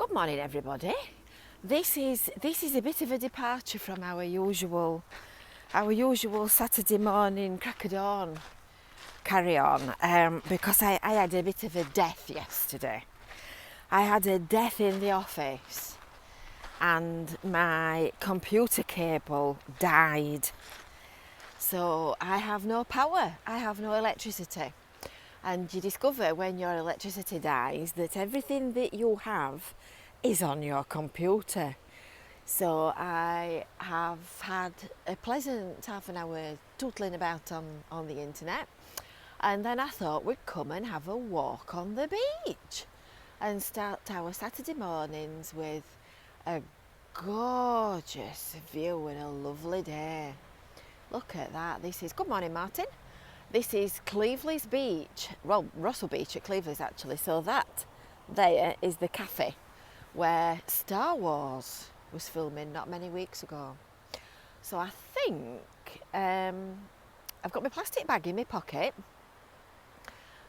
Good morning, everybody. This is a bit of a departure from our usual Saturday morning crack of dawn carry on, because I had a bit of a death yesterday. I had a death in the office and my computer cable died. So I have no power, I have no electricity. And you discover when your electricity dies that everything that you have is on your computer. So I have had a pleasant half an hour tootling about on the internet, and then I thought we'd come and have a walk on the beach and start our Saturday mornings with a gorgeous view and a lovely day. Look at that. This is, good morning Martin. This is Cleveley's Beach, well, Russell Beach at Cleveley's actually. So that there is the cafe where Star Wars was filming not many weeks ago. So I think I've got my plastic bag in my pocket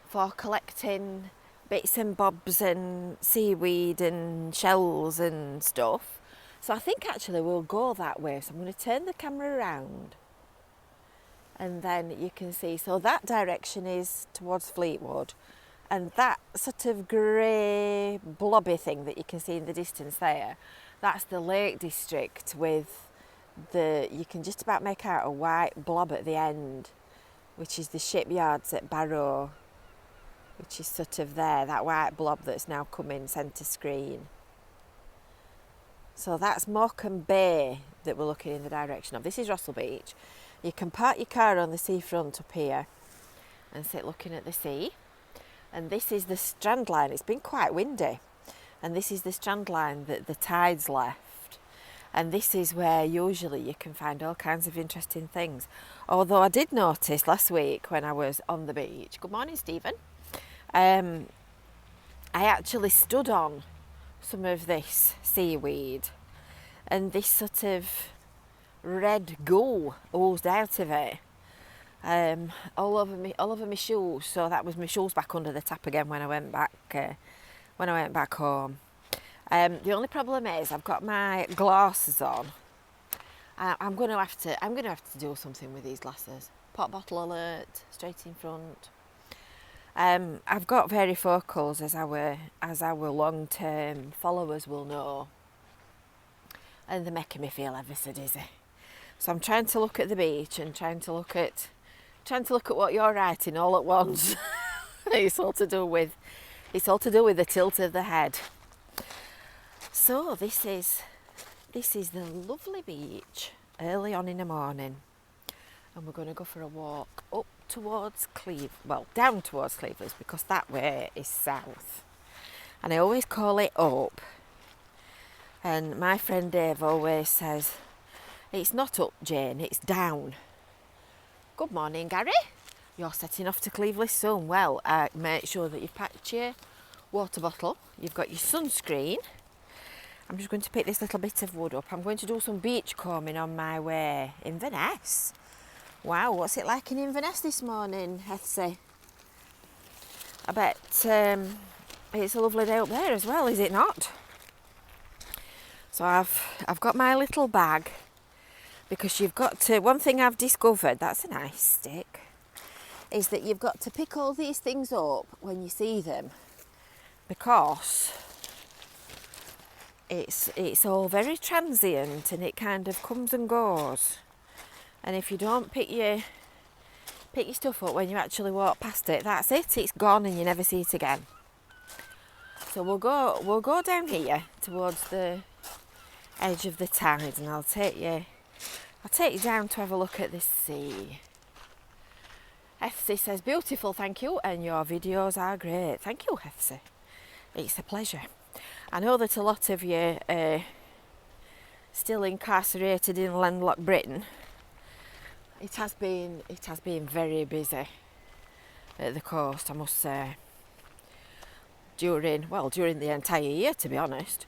for collecting bits and bobs and seaweed and shells and stuff. So I think actually we'll go that way. So I'm going to turn the camera around and then you can see. So that direction is towards Fleetwood, and that sort of grey blobby thing that you can see in the distance there, that's the Lake District with you can just about make out a white blob at the end, which is the shipyards at Barrow, which is sort of there, that white blob that's now coming centre screen. So that's Morecambe Bay that we're looking in the direction of. This is Russell Beach. You can park your car on the seafront up here and sit looking at the sea. And this is the strand line. It's been quite windy. And this is the strand line that the tide's left. And this is where usually you can find all kinds of interesting things. Although I did notice last week when I was on the beach, good morning Stephen, I actually stood on some of this seaweed and this sort of red goo oozed out of it all over my shoes. So that was my shoes back under the tap again when I went back home. The only problem is I've got my glasses on. I'm going to have to do something with these glasses. Pop bottle alert straight in front. I've got varifocals, as our long-term followers will know, and they're making me feel ever so dizzy. So I'm trying to look at the beach and trying to look at what you're writing all at once. It's all to do with the tilt of the head. So this is the lovely beach early on in the morning, and we're going to go for a walk up towards down towards Cleveley's, because that way is south, and I always call it up. And my friend Dave always says, it's not up, Jane, it's down. Good morning, Gary. You're setting off to Cleveley soon. Well, make sure that you've packed your water bottle, you've got your sunscreen. I'm just going to pick this little bit of wood up. I'm going to do some beach combing on my way. Inverness. Wow, what's it like in Inverness this morning, Hethsy? I bet it's a lovely day up there as well, is it not? So I've got my little bag, because you've got to, one thing I've discovered, that's a nice stick, is that you've got to pick all these things up when you see them, because it's all very transient and it kind of comes and goes. And if you don't pick your stuff up when you actually walk past it, that's it, it's gone and you never see it again. So we'll go down here towards the edge of the tide, and I'll take you down to have a look at the sea. Hethsy says, beautiful, thank you, and your videos are great. Thank you, Hethsy. It's a pleasure. I know that a lot of you are still incarcerated in landlocked Britain. It has been very busy at the coast, I must say, during the entire year, to be honest,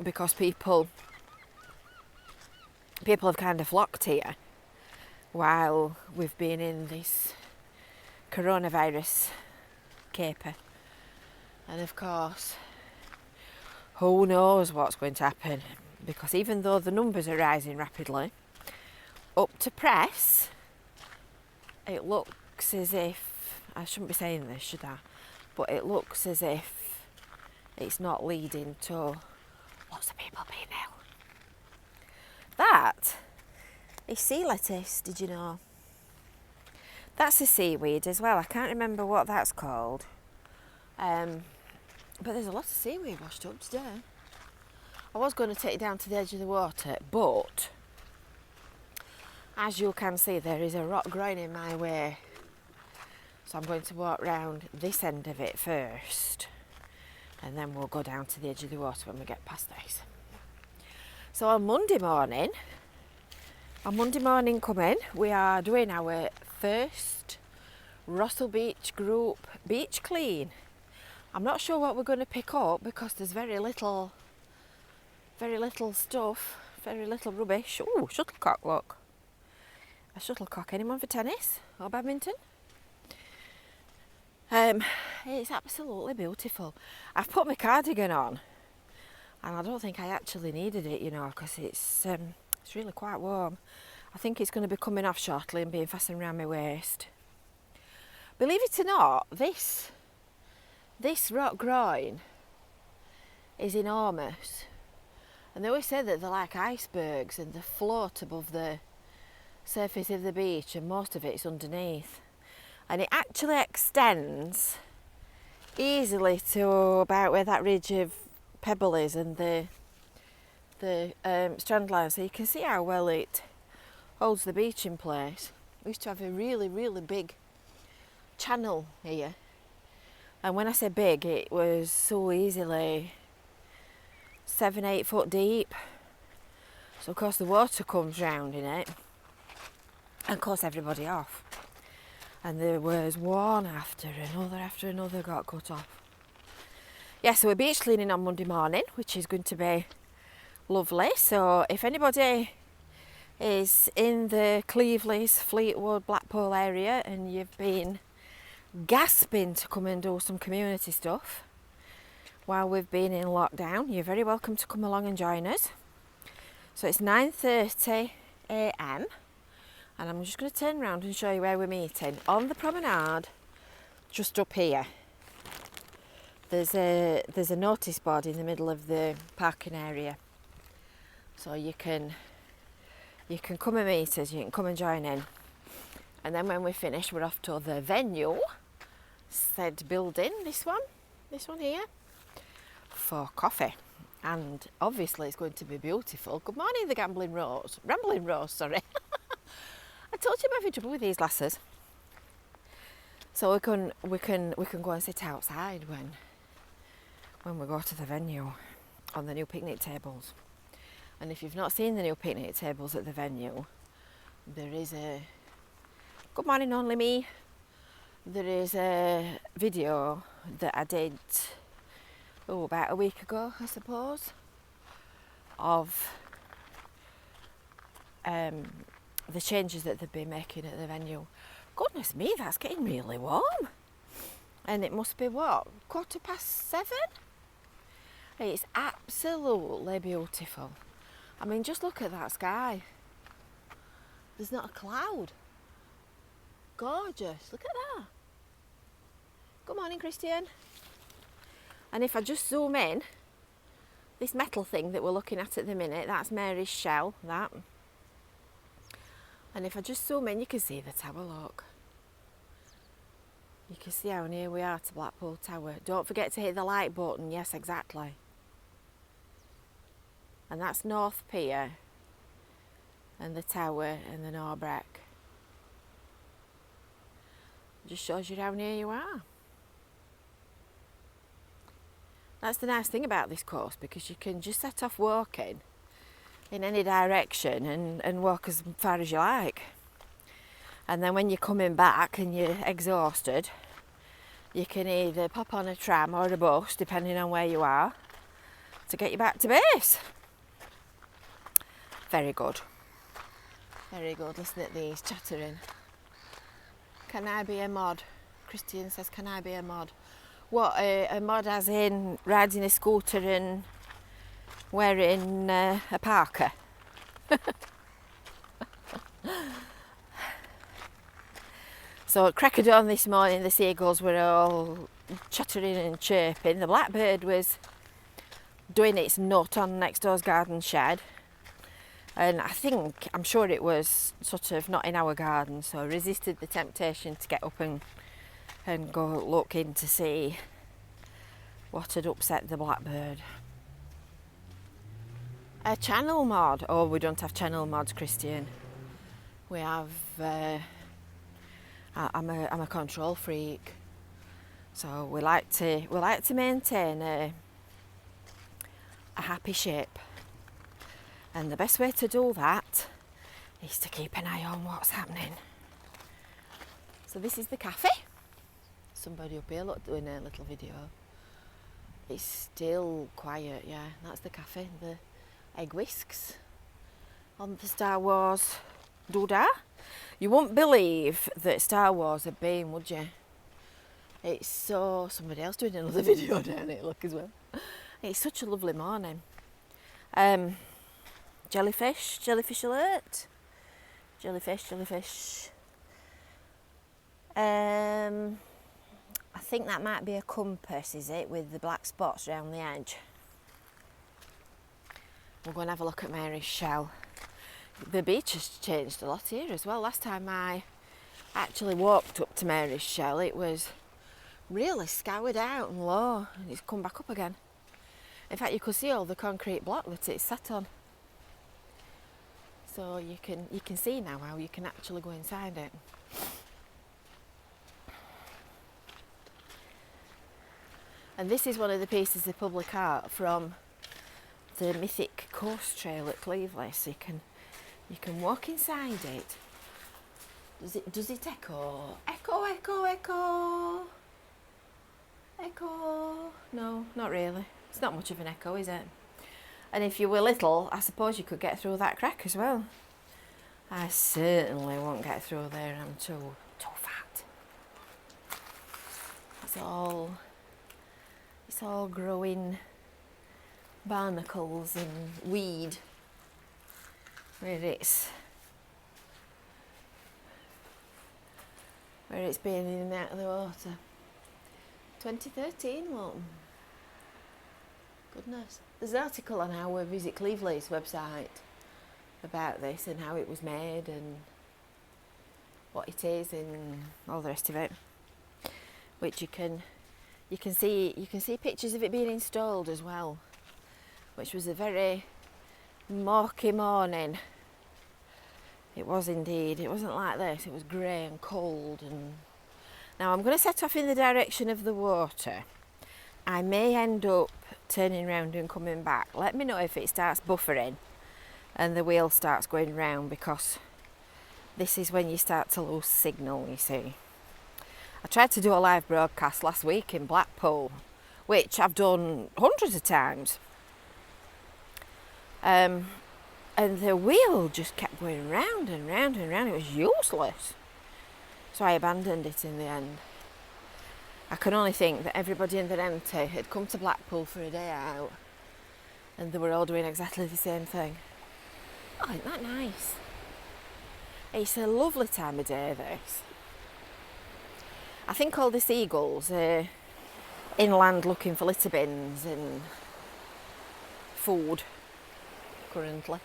because people have kind of flocked here while we've been in this coronavirus caper. And of course, who knows what's going to happen, because even though the numbers are rising rapidly, up to press, it looks as if, I shouldn't be saying this, should I? But it looks as if it's not leading to lots of people being ill. That is sea lettuce, did you know? That's a seaweed as well. I can't remember what that's called. But there's a lot of seaweed washed up today. I was going to take it down to the edge of the water, but as you can see, there is a rock growing in my way. So I'm going to walk round this end of it first, and then we'll go down to the edge of the water when we get past this. So on Monday morning coming, we are doing our first Russell Beach group beach clean. I'm not sure what we're going to pick up because there's very little stuff, very little rubbish. Oh, shuttlecock, look. A shuttlecock. Anyone for tennis or badminton? It's absolutely beautiful. I've put my cardigan on, and I don't think I actually needed it, you know, because it's really quite warm. I think it's going to be coming off shortly and being fastened around my waist. Believe it or not, this rock groin is enormous, and they always say that they're like icebergs and they float above the surface of the beach, and most of it's underneath. And it actually extends easily to about where that ridge of pebble is and the strand line, so you can see how well it holds the beach in place. We used to have a really, really big channel here, and when I say big, it was so easily 7-8 foot deep. So of course the water comes round in it and of course everybody off, and there was one after another got cut off. Yeah, so we're beach cleaning on Monday morning, which is going to be lovely. So if anybody is in the Cleveleys, Fleetwood, Blackpool area and you've been gasping to come and do some community stuff while we've been in lockdown, you're very welcome to come along and join us. So it's 9:30 a.m. and I'm just going to turn around and show you where we're meeting. On the promenade, just up here, there's a notice board in the middle of the parking area, so you can come and meet us, you can come and join in. And then when we finish, we're off to the venue, said building, this one here, for coffee. And obviously it's going to be beautiful. Good morning, the Rambling Rose, sorry. I told you I'm having trouble with these lasses. So we can go and sit outside when we go to the venue on the new picnic tables. And if you've not seen the new picnic tables at the venue, there is a good morning only me. There is a video that I did about a week ago, I suppose, of the changes that they've been making at the venue. Goodness me, that's getting really warm. And it must be what, 7:15? It's absolutely beautiful. I mean, just look at that sky. There's not a cloud. Gorgeous, look at that. Good morning, Christian. And if I just zoom in, this metal thing that we're looking at the minute, that's Mary's shell, that. And if I just zoom in, you can see the tower, look. You can see how near we are to Blackpool Tower. Don't forget to hit the like button, yes, exactly. And that's North Pier and the tower and the Norbrack. Just shows you how near you are. That's the nice thing about this course, because you can just set off walking in any direction and walk as far as you like. And then when you're coming back and you're exhausted, you can either pop on a tram or a bus, depending on where you are, to get you back to base. Very good. Very good. Listen at these chattering. Can I be a mod? Christian says, can I be a mod? What, a mod as in riding a scooter and wearing a parka. So at crack of dawn this morning, the seagulls were all chattering and chirping. The blackbird was doing its nut on next door's garden shed, and I'm sure it was sort of not in our garden, so I resisted the temptation to get up and go look in to see what had upset the blackbird. A channel mod? Oh, we don't have channel mods, Christian. We have. I'm a control freak, so we like to maintain a happy ship, and the best way to do that is to keep an eye on what's happening. So this is the cafe. Somebody up here, look, doing a little video. It's still quiet, yeah. That's the cafe. The egg whisks on the Star Wars doodah. You wouldn't believe that Star Wars had been, would you? It's so... Somebody else doing another video down it, look, as well. It's such a lovely morning. Jellyfish alert. Jellyfish. I think that might be a compass, is it, with the black spots around the edge. We're going to have a look at Mary's Shell. The beach has changed a lot here as well. Last time I actually walked up to Mary's Shell, it was really scoured out and low, and it's come back up again. In fact, you could see all the concrete block that it's sat on. So you can see now how you can actually go inside it. And this is one of the pieces of public art from the mythic coast trail at Cleveley, so you can walk inside it. Does it echo? Echo. No, not really. It's not much of an echo, is it? And if you were little, I suppose you could get through that crack as well. I certainly won't get through there. I'm too fat. It's all growing barnacles and weed where it's been in and out of the water. 2013, look. Goodness. There's an article on our Visit Cleveley's website about this and how it was made and what it is and all the rest of it, which you can see pictures of it being installed as well, which was a very murky morning. It was indeed. It wasn't like this. It was grey and cold. And now I'm going to set off in the direction of the water. I may end up turning round and coming back. Let me know if it starts buffering and the wheel starts going round, because this is when you start to lose signal, you see. I tried to do a live broadcast last week in Blackpool, which I've done hundreds of times. And the wheel just kept going round and round and round. It was useless. So I abandoned it in the end. I can only think that everybody in their empty had come to Blackpool for a day out and they were all doing exactly the same thing. Oh, isn't that nice? It's a lovely time of day, this. I think all the seagulls are inland looking for litter bins and food currently.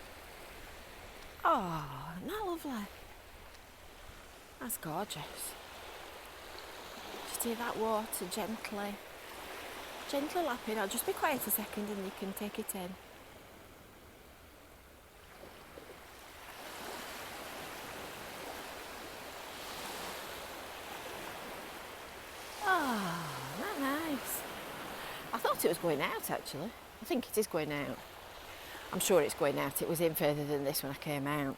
Oh, isn't that lovely? That's gorgeous. Just hear that water gently lapping. I'll just be quiet a second and you can take it in. Oh, isn't that nice? I thought it was going out actually. I think it is going out. I'm sure it's going out. It was in further than this when I came out.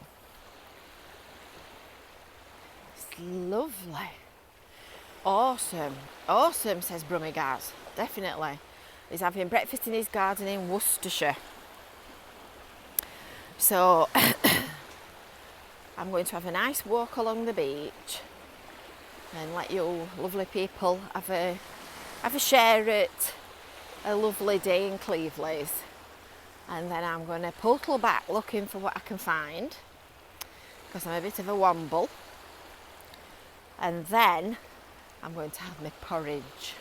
It's lovely. Awesome. Awesome, says Brummigaz. Definitely. He's having breakfast in his garden in Worcestershire. So I'm going to have a nice walk along the beach and let you lovely people have a share at a lovely day in Cleveley's. And then I'm going to potle back looking for what I can find, because I'm a bit of a womble. And then I'm going to have my porridge.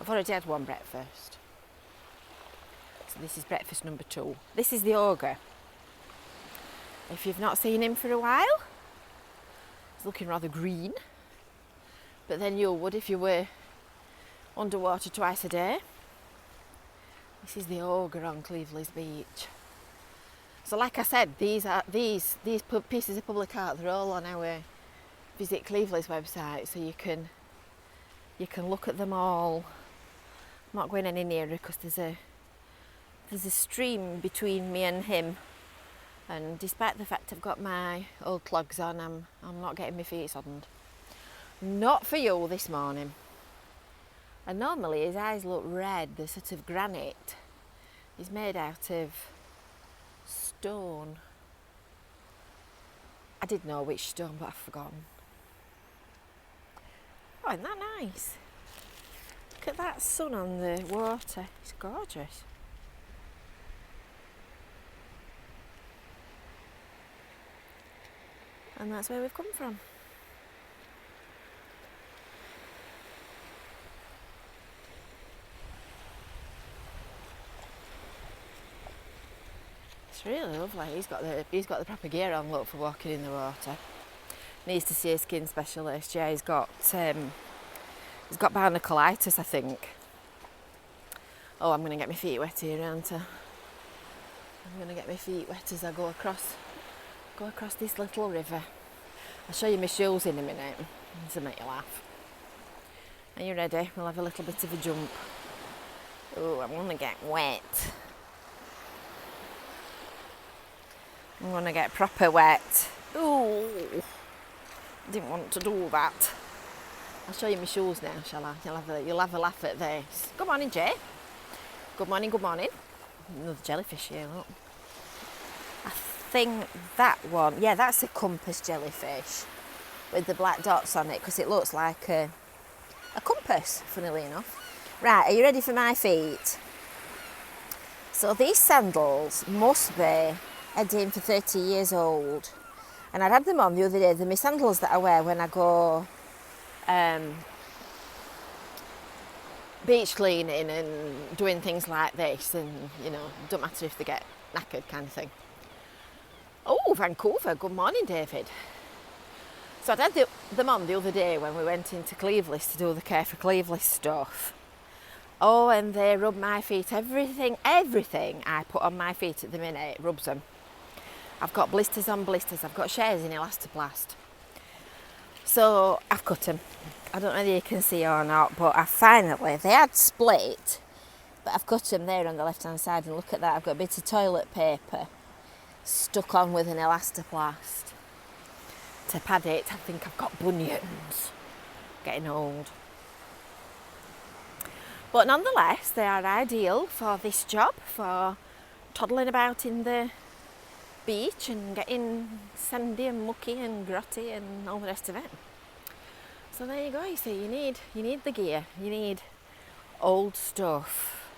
I've already had one breakfast. So this is breakfast number 2. This is the ogre. If you've not seen him for a while, he's looking rather green. But then you would if you were underwater twice a day. This is the ogre on Cleveley's beach. So like I said, these pieces of public art, they're all on our Visit Cleveley's website, so you can look at them all. I'm not going any nearer because there's a stream between me and him, and despite the fact I've got my old clogs on, I'm not getting my feet soddened. Not for you this morning. And normally his eyes look red, they're sort of granite. He's made out of stone. I did know which stone, but I've forgotten. Oh, isn't that nice? Look at that sun on the water, it's gorgeous. And that's where we've come from. It's really lovely. He's got the proper gear on, look, for walking in the water. Needs to see a skin specialist. Yeah, he's got barnaculitis, I think. Oh, I'm going to get my feet wet here, aren't I? I'm going to get my feet wet as I go across this little river. I'll show you my shoes in a minute to make you laugh. Are you ready? We'll have a little bit of a jump. Oh, I'm going to get wet. I'm going to get proper wet. Ooh, didn't want to do that. I'll show you my shoes now, shall I? You'll have a laugh at this. Good morning, Jay. Good morning, good morning. Another jellyfish here, look. I think that one, yeah, that's a compass jellyfish with the black dots on it, because it looks like a compass, funnily enough. Right, are you ready for my feet? So these sandals must be heading for 30 years old. And I had them on the other day. They're my sandals that I wear when I go beach cleaning and doing things like this, and you know, don't matter if they get knackered, kind of thing. Oh, Vancouver, good morning, David. So I had them on the other day when we went into Cleveley's to do the Care for Cleveley's stuff. Oh, and they rub my feet. Everything I put on my feet at the minute rubs them. I've got blisters on blisters. I've got shares in Elastoplast. So I've cut them. I don't know whether you can see or not, but they had split, but I've cut them there on the left hand side, and look at that, I've got a bit of toilet paper stuck on with an Elastoplast to pad it. I think I've got bunions. Getting old. But nonetheless, they are ideal for this job, for toddling about in the beach and getting sandy and mucky and grotty and all the rest of it. So there you go. You see, you need the gear. You need old stuff.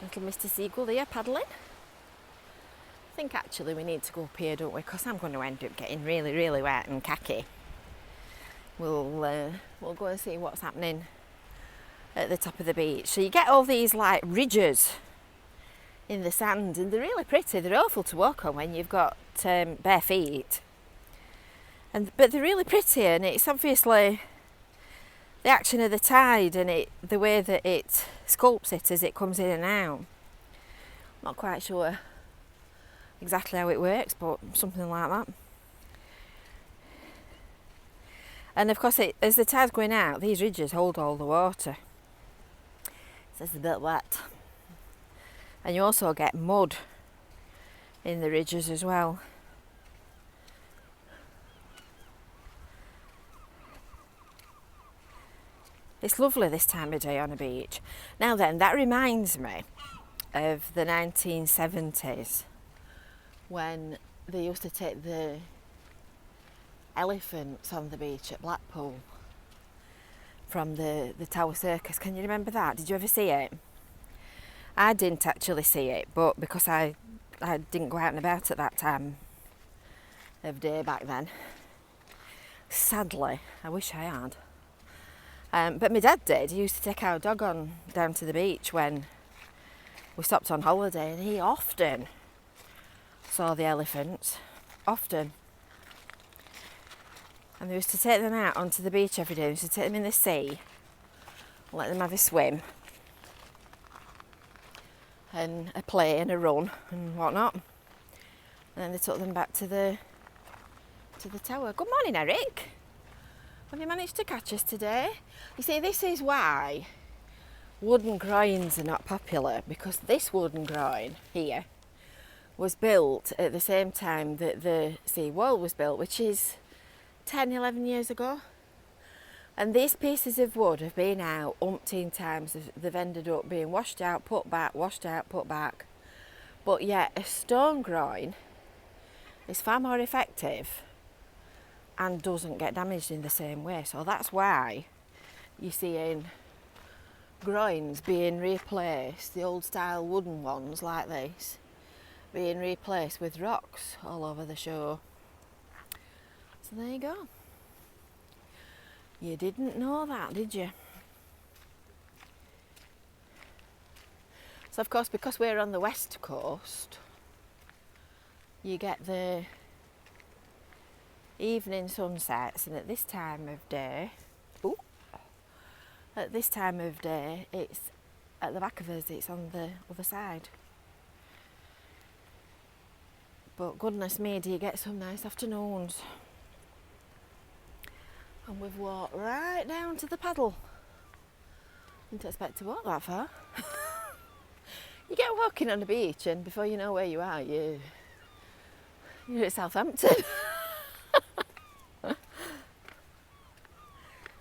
Little Mr. Seagull there paddling. I think actually we need to go up here, don't we? Because I'm going to end up getting really, really wet and khaki. We'll go and see what's happening at the top of the beach. So you get all these like ridges in the sand, and they're really pretty. They're awful to walk on when you've got bare feet, but they're really pretty, and it's obviously the action of the tide and the way that it sculpts it as it comes in and out. Not quite sure exactly how it works, but something like that. And of course, as the tide's going out, these ridges hold all the water, so it's a bit wet. And you also get mud in the ridges as well. It's lovely this time of day on a beach. Now then, that reminds me of the 1970s when they used to take the elephants on the beach at Blackpool from the Tower Circus. Can you remember that? Did you ever see it? I didn't actually see it, but because I didn't go out and about at that time of day back then. Sadly, I wish I had. But my dad did. He used to take our dog on down to the beach when we stopped on holiday, and he often saw the elephants. Often. And they used to take them out onto the beach every day. They used to take them in the sea, let them have a swim, and a play and a run and whatnot. And then they took them back to the tower. Good morning, Eric. Have you managed to catch us today? You see, this is why wooden groins are not popular, because this wooden groin here was built at the same time that the sea wall was built, which is 10, 11 years ago. And these pieces of wood have been out umpteen times. They've ended up being washed out, put back, washed out, put back. But yet a stone groin is far more effective and doesn't get damaged in the same way. So that's why you're seeing groins being replaced, the old style wooden ones like this, being replaced with rocks all over the shore. So there you go. You didn't know that, did you? So of course, because we're on the west coast, you get the evening sunsets, and at this time of day, it's at the back of us, it's on the other side. But goodness me, do you get some nice afternoons. And we've walked right down to the paddle. Didn't expect to walk that far. You get walking on the beach, and before you know where you are, you're at Southampton.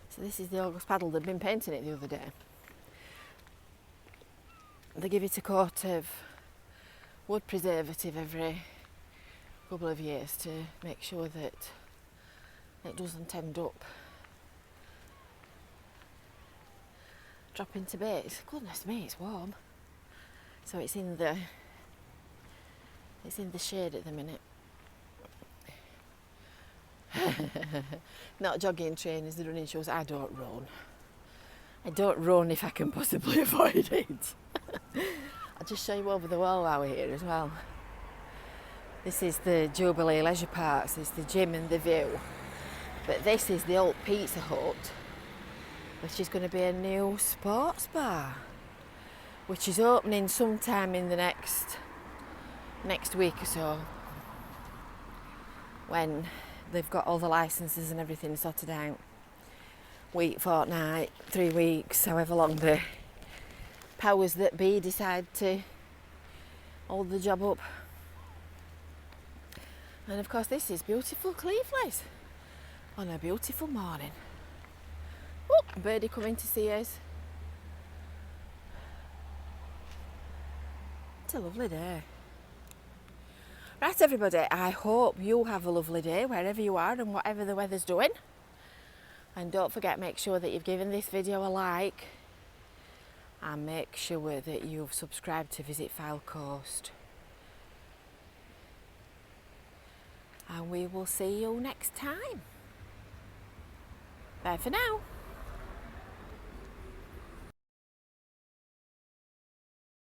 So this is the August paddle. They've been painting it the other day. They give it a coat of wood preservative every couple of years to make sure that it doesn't end up dropping to bits. Goodness me, it's warm. So it's in the shade at the minute. Not jogging trainers, the running shoes. I don't run. I don't run if I can possibly avoid it. I'll just show you over the wall while we're here as well. This is the Jubilee Leisure Parks. It's the gym and the view. But this is the old Pizza Hut, which is going to be a new sports bar, which is opening sometime in the next week or so, when they've got all the licences and everything sorted out. Week, fortnight, 3 weeks, however long the powers that be decide to hold the job up. And of course this is beautiful Cleveland on a beautiful morning. Oh, a birdie coming to see us. It's a lovely day. Right everybody, I hope you have a lovely day wherever you are and whatever the weather's doing. And don't forget, make sure that you've given this video a like, and make sure that you've subscribed to Visit Fylde Coast. And we will see you next time. Bye for now.